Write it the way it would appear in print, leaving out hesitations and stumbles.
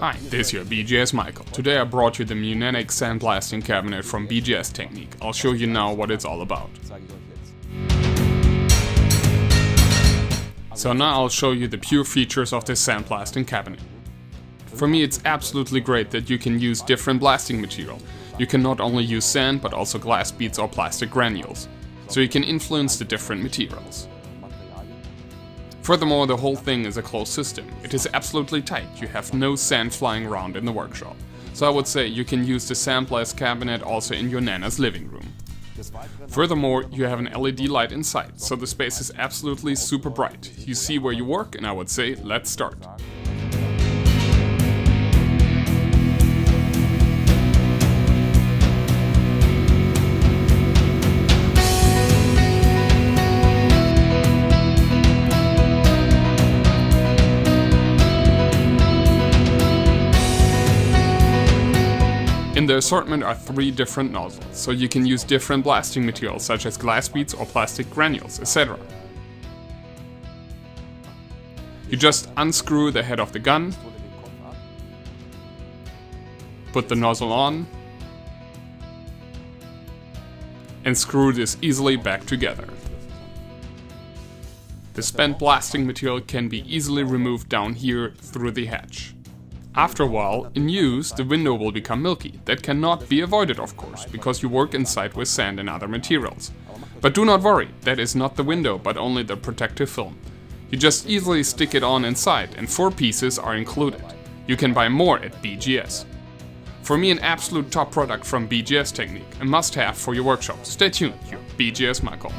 Hi, this is your BGS Michael. Today I brought you the Pneumatic sandblasting cabinet from BGS Technique. I'll show you now what it's all about. So now I'll show you the pure features of this sandblasting cabinet. For me it's absolutely great that you can use different blasting material. You can not only use sand but also glass beads or plastic granules. So you can influence the different materials. Furthermore, the whole thing is a closed system. It is absolutely tight, you have no sand flying around in the workshop. So I would say you can use the sandblast cabinet also in your Nana's living room. Furthermore, you have an LED light inside, so the space is absolutely super bright. You see where you work and I would say, let's start. In the assortment are 3 different nozzles, so you can use different blasting materials such as glass beads or plastic granules, etc. You just unscrew the head of the gun, put the nozzle on, and screw this easily back together. The spent blasting material can be easily removed down here through the hatch. After a while, in use, the window will become milky. That cannot be avoided, of course, because you work inside with sand and other materials. But do not worry, that is not the window, but only the protective film. You just easily stick it on inside, and 4 pieces are included. You can buy more at BGS. For me, an absolute top product from BGS Technique, a must-have for your workshop. Stay tuned, your BGS Michael.